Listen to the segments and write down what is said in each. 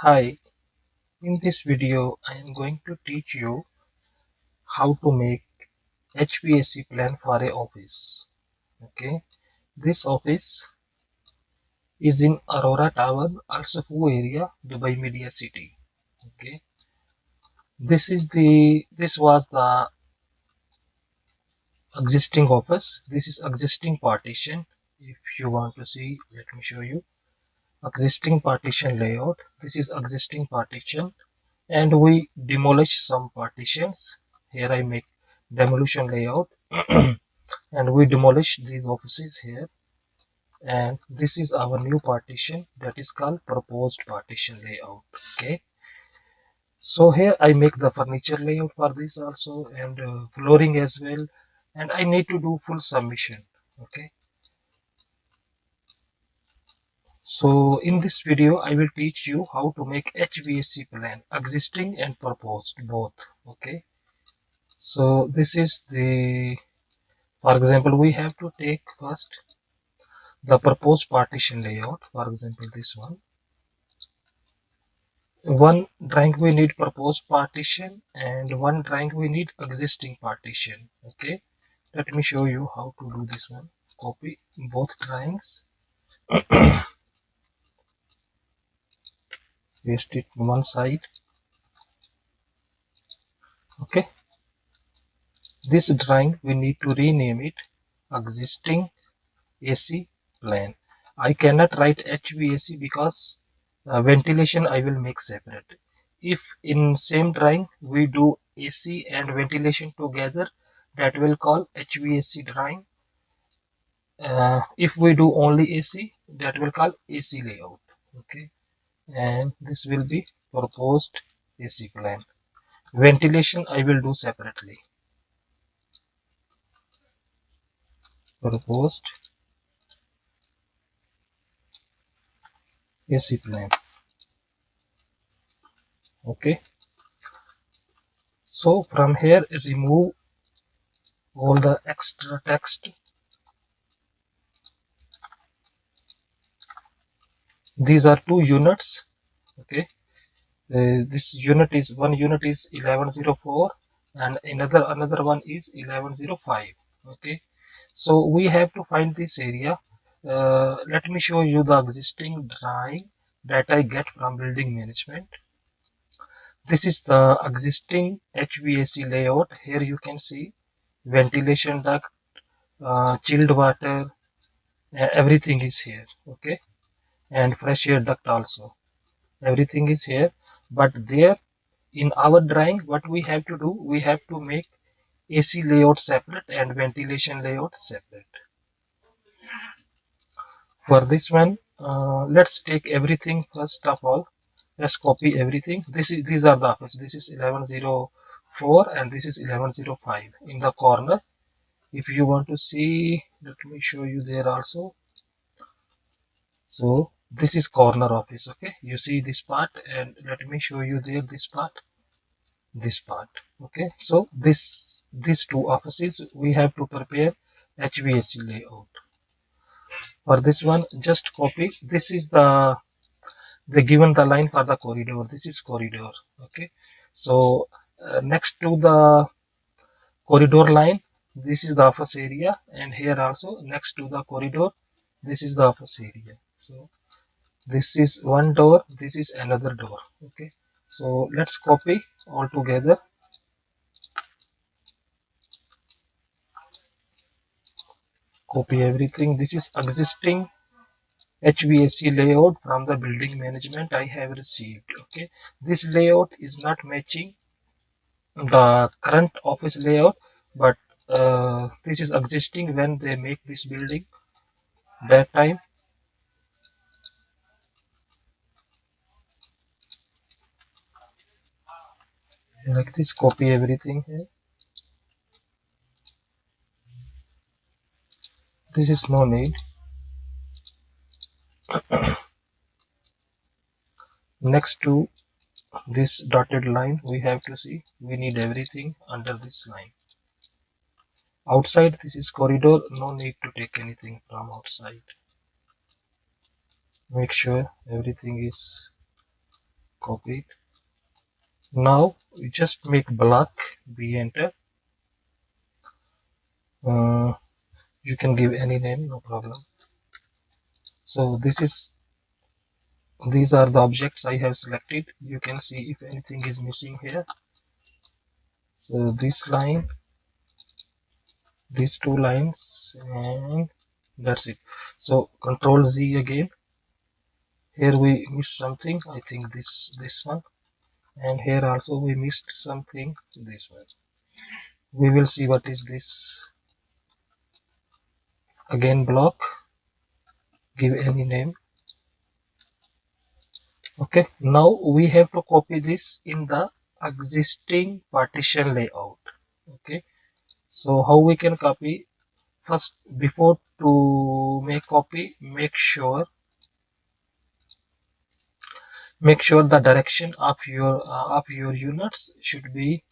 Hi, in this video I am going to teach you how to make HVAC plan for a office. Okay, this office is in Aurora Tower, also Hvac area, Dubai Media City. Okay, this was the existing office. This is existing partition. If you want to see, let me show you existing partition layout. This is existing partition, and we demolish some partitions. Here I make demolition layout and we demolish these offices here, and this is our new partition that is called proposed partition layout. Okay, so here I make the furniture layout for this also, and flooring as well, and I need to do full submission. Okay, so in this video I will teach you how to make HVAC plan, existing and proposed both. Okay, so this is the, for example, we have to take first the proposed partition layout. For example, this one drawing we need proposed partition, and one drawing we need existing partition. Okay, let me show you how to do this one. Copy both drawings, paste it on one side. Okay, this drawing we need to rename it existing AC plan. I cannot write HVAC because ventilation I will make separate. If in same drawing we do AC and ventilation together, that will call HVAC drawing. If we do only AC, that will call AC layout. Okay, and this will be proposed AC plan. Ventilation I will do separately. Proposed AC plan. Okay, so from here remove all the extra text. These are two units. Okay, this unit is, one unit is 1104 and another one is 1105. Okay, so we have to find this area. Let me show you the existing drawing that I get from building management. This is the existing HVAC layout. Here you can see ventilation duct, chilled water, everything is here. Okay, and fresh air duct also, everything is here. But there in our drawing, what we have to do, we have to make AC layout separate and ventilation layout separate. For this one, let's take everything first of all. Let's copy everything. These are the office. This is 1104 and this is 1105 in the corner. If you want to see, let me show you there also. So this is corner office. Okay, you see this part, and let me show you there this part. Okay, so these two offices we have to prepare HVAC layout. For this one, just copy. This is the given the line for the corridor. This is corridor. Okay, so next to the corridor line, this is the office area, and here also next to the corridor, this is the office area. So this is one door, this is another door. Okay, so let's copy all together. Copy everything. This is existing HVAC layout from the building management I have received. Okay, this layout is not matching the current office layout, but this is existing when they make this building that time. Like this, copy everything here. This is no need. Next to this dotted line, we have to see, we need everything under this line. Outside, this is corridor, no need to take anything from outside. Make sure everything is copy it. Now we just make block, we enter. You can give any name, no problem. So these are the objects I have selected. You can see if anything is missing here. So this line, these two lines, and that's it. So Control Z again. Here we missed something, I think this one, and here also we missed something, this one. We will see what is this. Again block, give any name. Okay, now we have to copy this in the existing partition layout. Okay, so how we can copy? First, before to make copy, make sure the direction of your units should be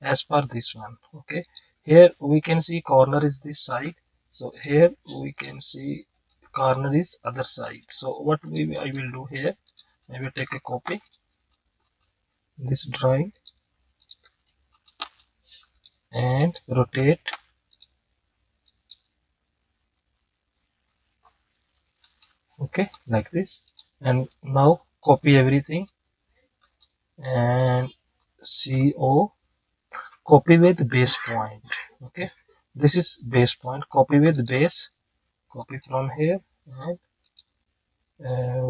as per this one. Okay, here we can see corner is this side, so here we can see corner is other side. So what I will do here, I will take a copy this drawing and rotate. Okay, like this, and now copy everything and CO, copy with base point. Okay, this is base point, copy with base, copy from here, and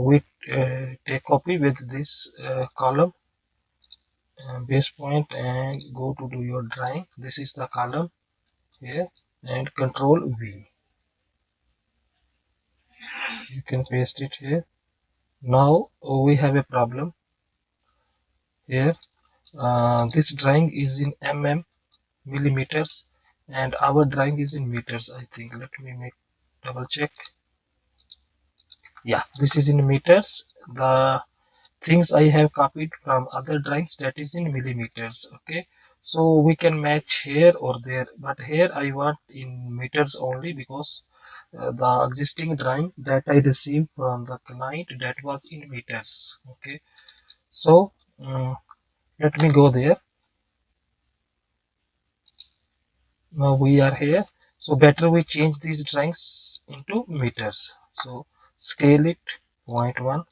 we take copy with this column, base point, and go to do your drawing. This is the column here, and Control V, you can paste it here. Now we have a problem here. This drawing is in millimeters, and our drawing is in meters, I think. Let me make double check. Yeah, this is in meters. The things I have copied from other drawings, that is in millimeters. Okay, so we can match here or there, but here I want in meters only, because the existing drawing that I received from the client, that was in meters. Okay, so let me go there. Now we are here, so better we change these drawings into meters. So scale it 0.1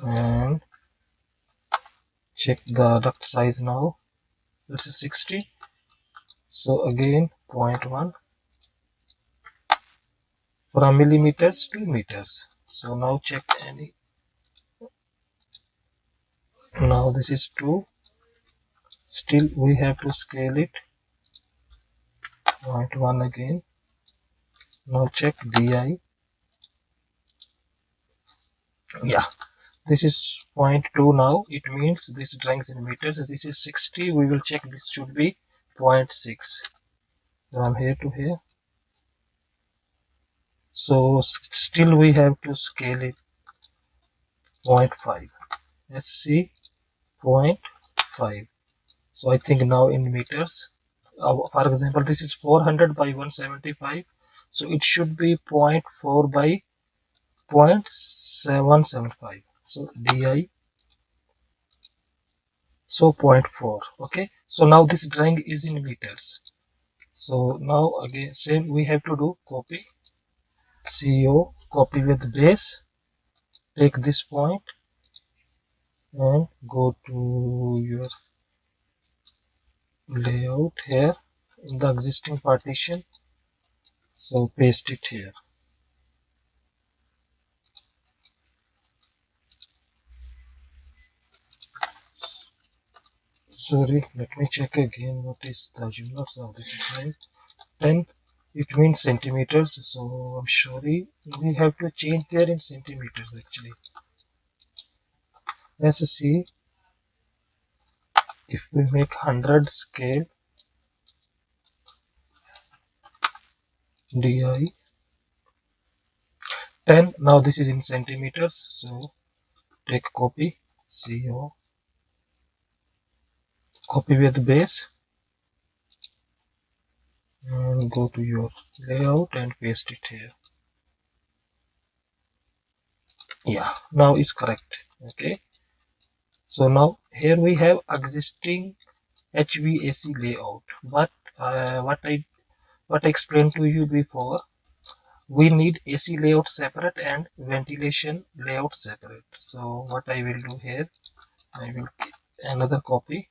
and check the duct size. Now it's 60, so again 0.1 from millimeters to meters. So now check any. Now this is 2, still we have to scale it 0.1 again. Now check DI. Yeah, this is 0.2. now it means this drawing is in meters. This is 60, we will check, this should be 0.6 from here to here. So still we have to scale it 0.5. Let's see, 0.5. So I think now in meters, for example, this is 400 by 175, so it should be 0.4 by 0.775. So DI, so 0.4. Okay, so now this drawing is in meters. So now again same we have to do, copy CO, copy with base, take this point and go to your layout here in the existing partition, so paste it here. Sorry, let me check again what is the units of this drawing. 10, it means centimeters, so I'm sorry, we have to change there in centimeters actually. Let's see, if we make 100 scale, DI 10, now this is in centimeters, so take copy CO, copy with base and go to your layout and paste it here. Yeah, now is correct. Okay, so now here we have existing HVAC layout, but what I explained to you before, we need AC layout separate and ventilation layout separate. So what I will do here, I will keep another copy.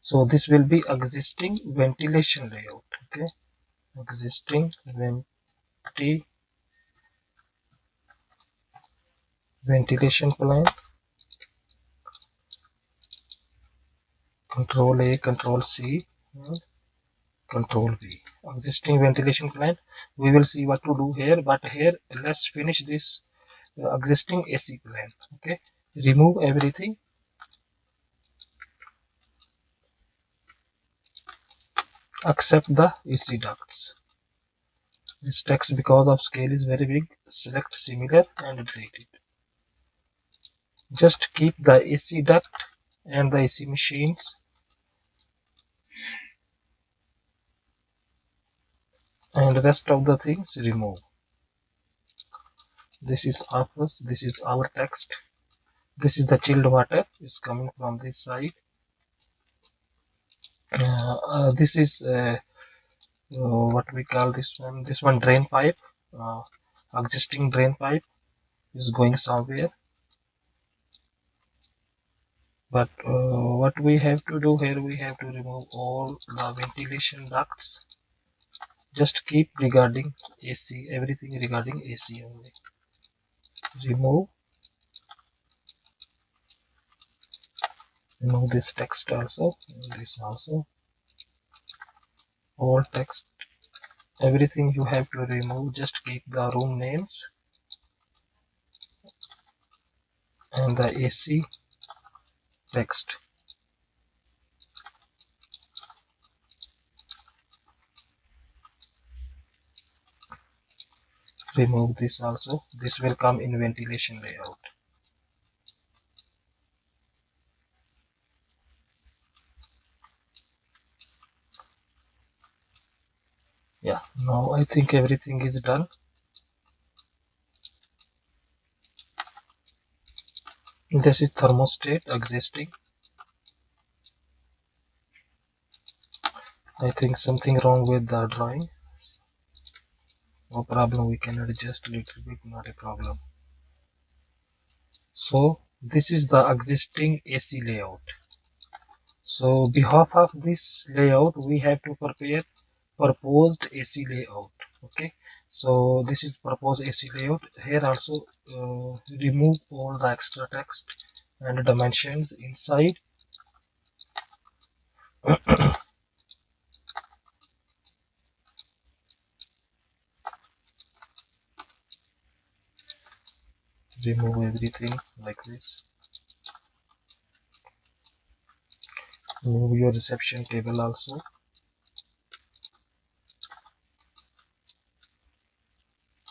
So this will be existing ventilation layout. Okay, existing ventilation plan, control A, control C, and control V. Existing ventilation plan. We will see what to do here, but here let's finish this existing AC plan. Okay, remove everything. Accept the AC ducts. This text, because of scale is very big, select similar and delete it. Just keep the AC duct and the AC machines, and the rest of the things remove. This is office, this is our text. This is the chilled water, it's coming from this side. This is what we call this one drain pipe. uh, Existing drain pipe is going somewhere, but what we have to do here, we have to remove all the ventilation ducts. Just keep regarding AC, everything regarding AC only. Remove this text also, this also, all text, everything you have to remove. Just keep the room names and the AC text. Remove this also. This will come in ventilation layout. Yeah, now I think everything is done. This is thermostat existing. I think something wrong with the drawing. No problem, we can adjust a little bit, not a problem. So this is the existing AC layout. So behalf of this layout, we have to prepare proposed AC layout. Okay, so this is proposed AC layout. Here also remove all the extra text and dimensions inside. Remove everything like this. Move your reception table also.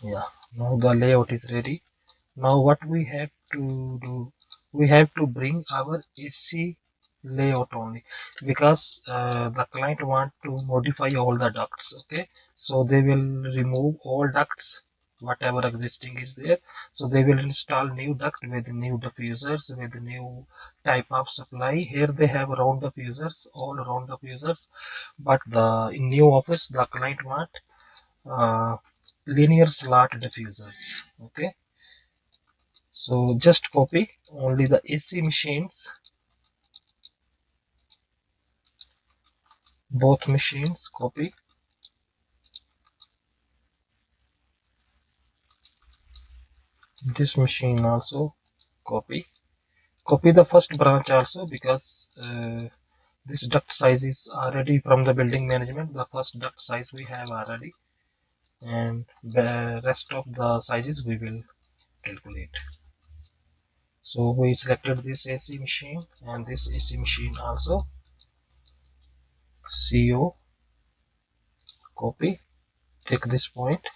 Yeah, now the layout is ready. Now what we have to do, we have to bring our AC layout only, because the client want to modify all the ducts. Okay, so they will remove all ducts whatever existing is there. So they will install new duct with new diffusers, with new type of supply. Here they have round diffusers, all round diffusers, but the in new office the client want uh, linear slot diffusers. Okay, so just copy only the AC machines, both machines copy. This machine also copy. Copy the first branch also, because this duct size is already from the building management. The first duct size we have already, and the rest of the sizes we will calculate. So we selected this AC machine and this AC machine also. CO, copy, take this point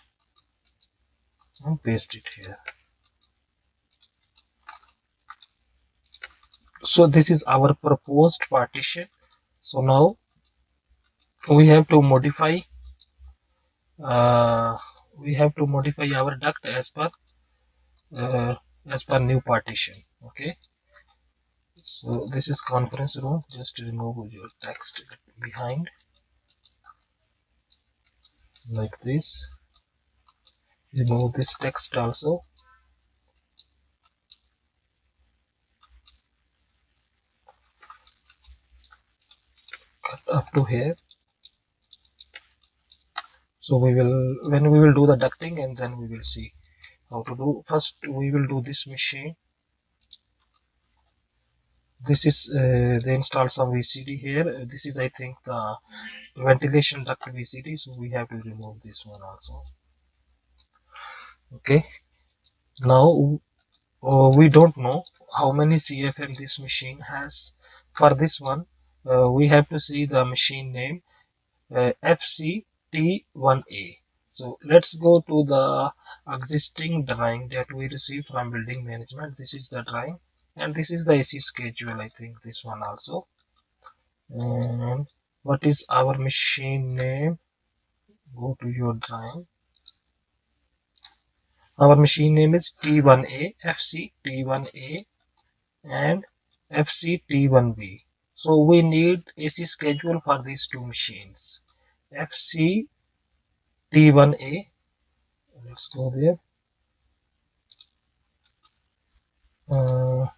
and paste it here. So this is our proposed partition. So now we have to modify uh, our duct as per as per new partition. Okay, so this is conference room. Just remove your text behind like this. Remove this text also. Cut up to here. So we will, when we will do the ducting, and then we will see how to do. First we will do this machine. This is they install some VCD here. This is, I think, the ventilation duct VCD, so we have to remove this one also. Okay, now we don't know how many CFM this machine has. For this one, we have to see the machine name, FCT1A. So let's go to the existing drawing that we received from building management. This is the drawing, and this is the AC schedule, I think, this one also. And what is our machine name? Go to your drawing. Our machine name is T1A, FCT1A, and FCT1B. So we need AC schedule for these two machines. FCT1A, let's go there.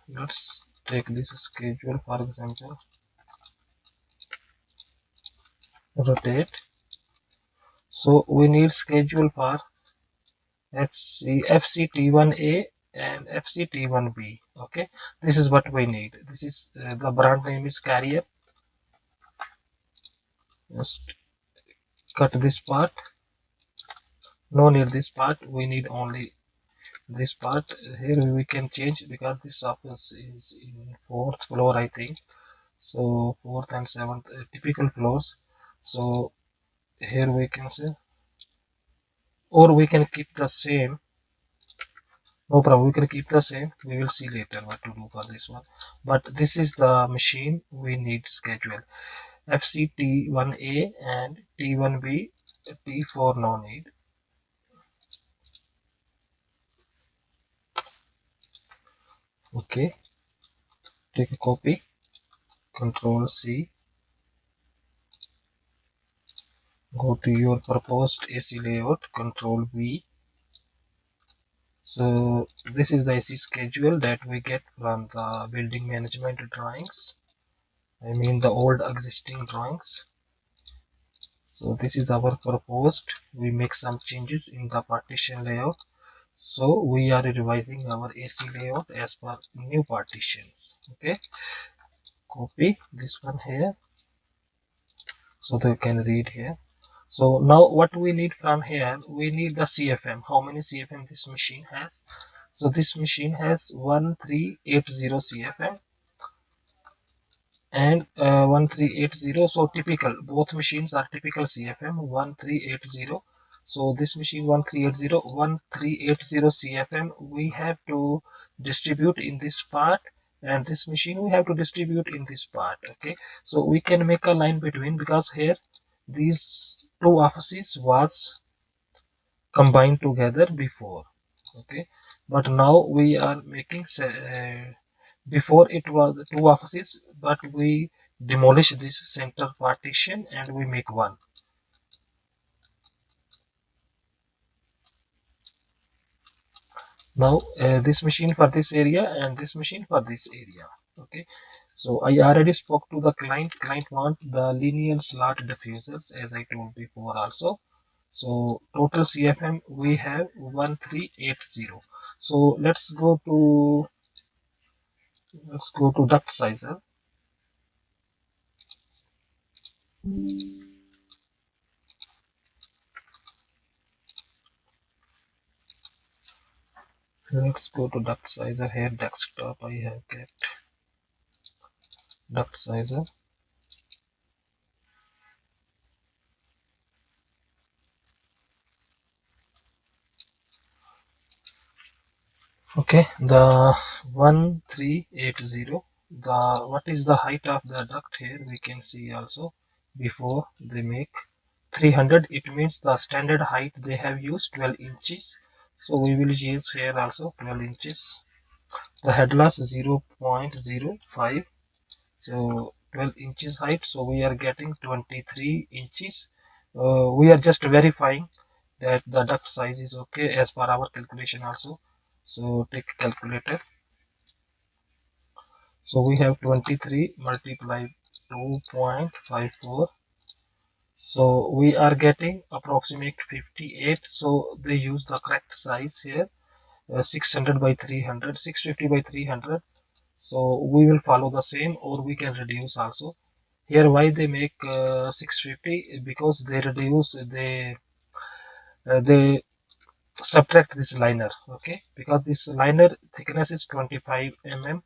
Let's take this schedule, for example, rotate. So we need schedule for FCT1A and FCT1B. Okay, this is what we need. This is the brand name is Carrier. Just cut this part. No need this part. We need only this part. Here we can change because this office is in 4th floor, I think. So 4th and 7th typical floors. So here we can say, or we can keep the same. No problem, we can keep the same. We will see later what to do for this one. But this is the machine we need schedule. FCT1A and T1B, T4 no need. Okay, take a copy, Control C, go to your proposed AC layout, Control V. So this is the AC schedule that we get from the building management drawings. I mean the old existing drawings. So this is our proposed. We make some changes in the partition layout. So we are revising our AC layout as per new partitions. Okay, copy this one here so they can read here. So now what we need from here, we need the CFM. How many CFM this machine has? So this machine has 1380 CFM and 1380. So typical, both machines are typical CFM 1380. So this machine 1380 CFM we have to distribute in this part, and this machine we have to distribute in this part. Okay, so we can make a line between, because here these two offices was combined together before. Okay, but now we are making before it was two offices, but we demolish this center partition and we make one. Now this machine for this area and this machine for this area. Okay, so I already spoke to the client want the linear slot diffusers, as I told before also. So total CFM we have 1380. So let's go to duct sizer. Let's go to duct sizer. Here desktop I have kept duct sizer. Okay, the 1380, the what is the height of the duct here we can see also. Before they make 300, it means the standard height they have used 12 inches. So we will use here also 12 inches. The head loss 0.05, so 12 inches height, so we are getting 23 inches. We are just verifying that the duct size is okay as per our calculation also. So take calculator. So we have 23 multiplied 2.54, so we are getting approximate 58. So they use the correct size here, 600 by 300, 650 by 300. So we will follow the same, or we can reduce also. Here why they make 650, because they reduce, they subtract this liner, okay, because this liner thickness is 25 mm,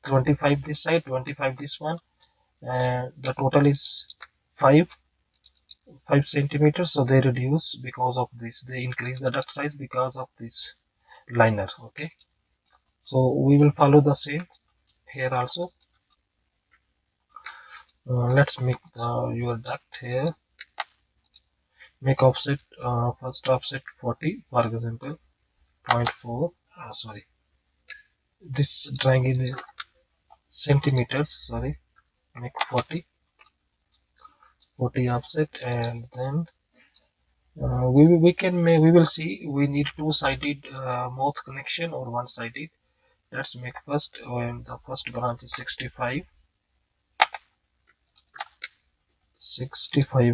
25 this side, 25 this one, and the total is 5 centimeters. So they reduce because of this, they increase the duct size because of this liner, okay. So we will follow the same here also. Let's make your duct here. Make offset, first offset 40, for example 0.4, sorry, this triangle is centimeters, sorry, make 40 offset, and then we will see we need two-sided mouth connection or one-sided. Let's make first, and the first branch is 65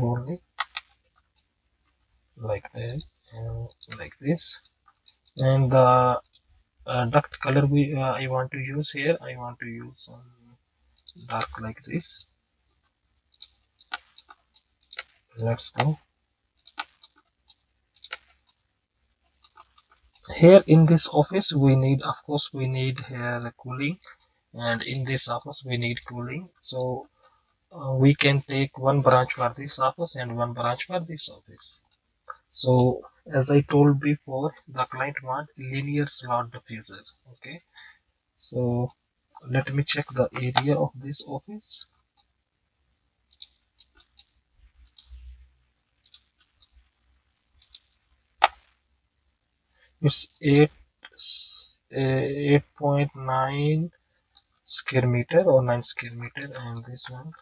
only, like that, and like this. And the duct color I want to use here, I want to use some dark like this. Let's go. Here in this office we need, of course we need here cooling, and in this office we need cooling. So we can take one branch for this office and one branch for this office. So as I told before, the client want linear slot diffuser, okay. So let me check the area of this office. It's 8.9 square meter or 9 square meter, and this one,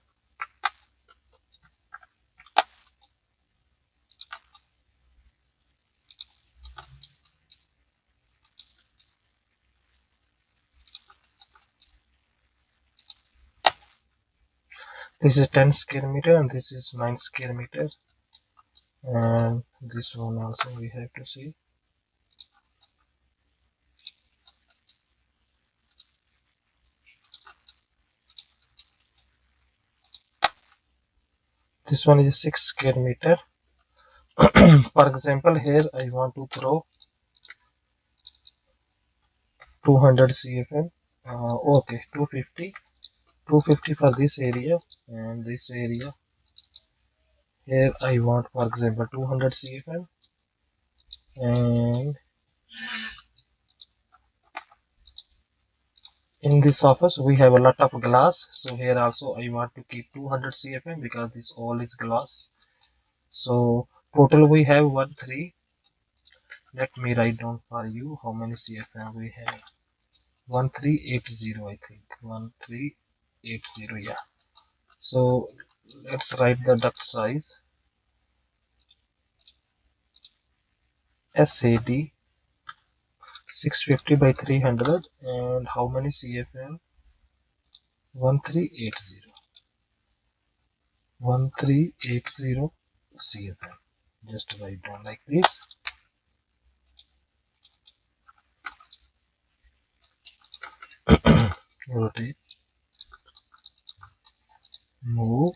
this is 10 square meter, and this is 9 square meter, and this one also we have to see. This one is 6 square meter. For example, here I want to throw 200 cfm, okay, 250 for this area, and this area here I want, for example, 200 cfm, and in this office we have a lot of glass, so here also I want to keep 200 cfm because this all is glass. So total we have 13. Let me write down for you how many cfm we have. 1380, I think 1380, yeah. So let's write the duct size, SAD 650 by 300, and how many cfm? 1380 cfm. Just write down like this. Rotate, move,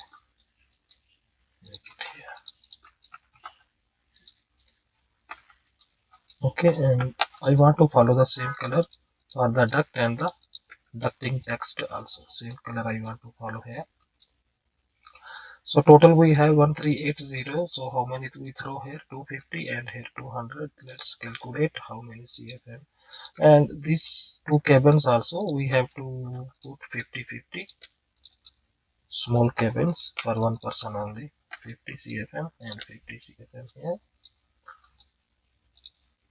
make it here. Okay, and I want to follow the same color for the duct and the ducting text also. Same color I want to follow here. So total we have 1380. So how many do we throw here? 250, and here 200. Let's calculate how many cfm. And these two cabins also we have to put 50-50. Small cabins for one person only. 50 cfm and 50 cfm here.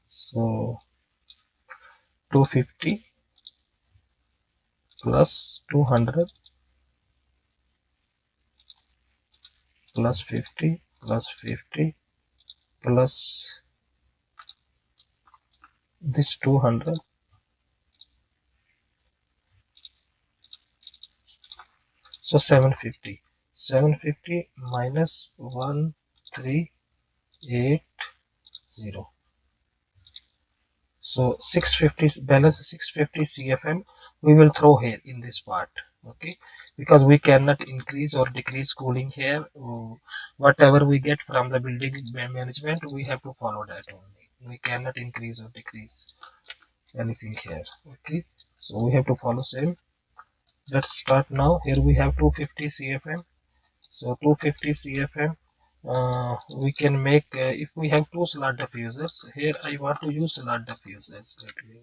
So 250 plus 200 plus 50 plus 50 plus this 200, so 750 minus 1380, so 650 balance 650 CFM we will throw here in this part. Okay, because we cannot increase or decrease cooling here. Whatever we get from the building management, we have to follow that only. We cannot increase or decrease anything here. Okay, so we have to follow same. Let's start now. Here we have 250 CFM. So 250 CFM, we can make, if we have two slot diffusers. Here I want to use slot diffusers. Let me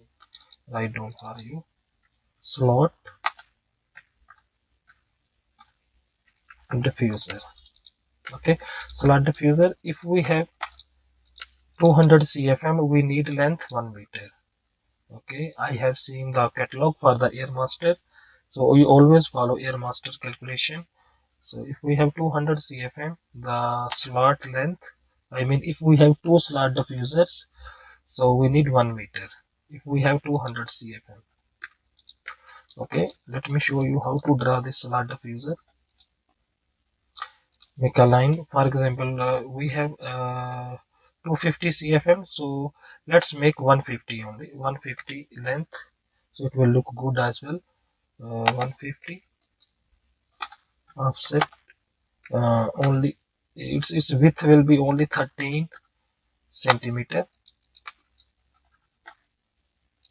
write down for you. Slot diffuser. Okay, slot diffuser. If we have 200 CFM, we need length 1 meter. Okay, I have seen the catalog for the air master, so we always follow air master calculation. So if we have 200 CFM, the slot length, I mean if we have two slot diffusers, so we need 1 meter if we have 200 CFM. Okay, let me show you how to draw this slot diffuser. Make a line. For example, we have 250 CFM, so let's make 150 only, 150 length, so it will look good as well. 150 offset, only its width will be only 13 centimeter.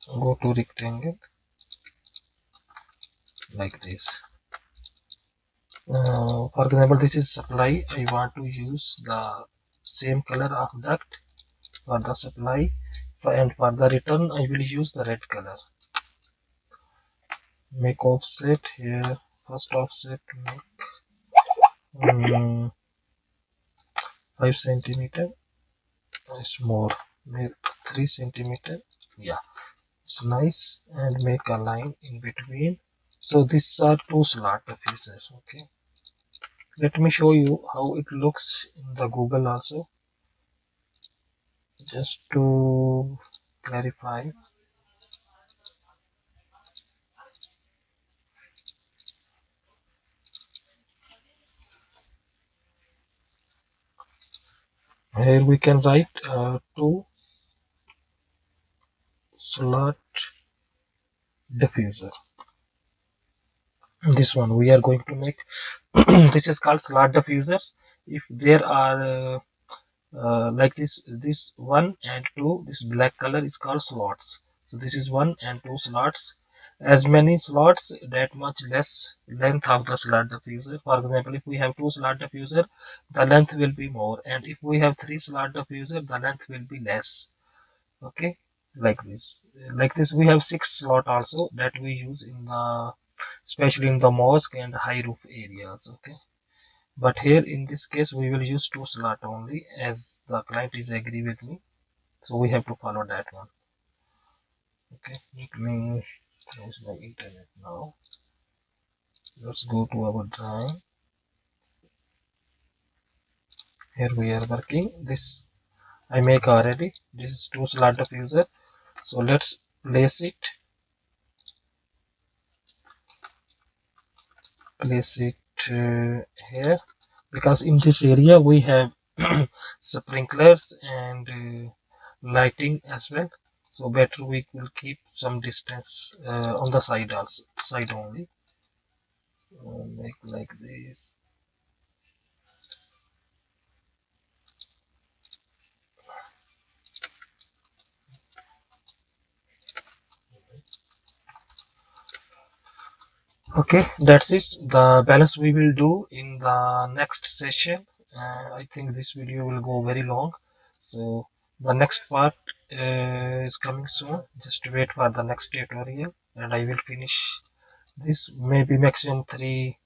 Go to rectangle like this. For example, this is supply. I want to use the same color of duct for the supply, and for the return I will use the red color. Make offset here. First offset make 5 centimeter. It's more. Make 3 centimeter. Yeah, it's nice. And make a line in between. So these are two slot diffusers. Okay. Let me show you how it looks in the Google also, just to clarify. Here we can write two slot diffuser. This one we are going to make. This is called slot diffusers. If there are like this 1 and 2, this black color is called slots. So this is 1 and 2 slots. As many slots, that much less length of the slot diffuser. For example, if we have 2 slot diffuser, the length will be more, and if we have 3 slot diffuser, the length will be less. Okay, like this we have 6 slot also that we use in the, especially in the mosque and high roof areas. Okay, but here in this case we will use 2 slot only, as the client is agree with me, so we have to follow that one. Okay, let me close my internet now. Let's go to our drawing. Here we are working. This I make already. This is 2 slot diffuser, so let's place it here, because in this area we have sprinklers and lighting as well, so better we will keep some distance on the side also, side only. Make like this. Okay, that's it. The balance we will do in the next session. I think this video will go very long, so the next part is coming soon. Just wait for the next tutorial, and I will finish this, maybe maximum three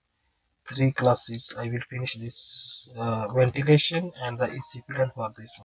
classes. I will finish this ventilation and the AC plan for this one.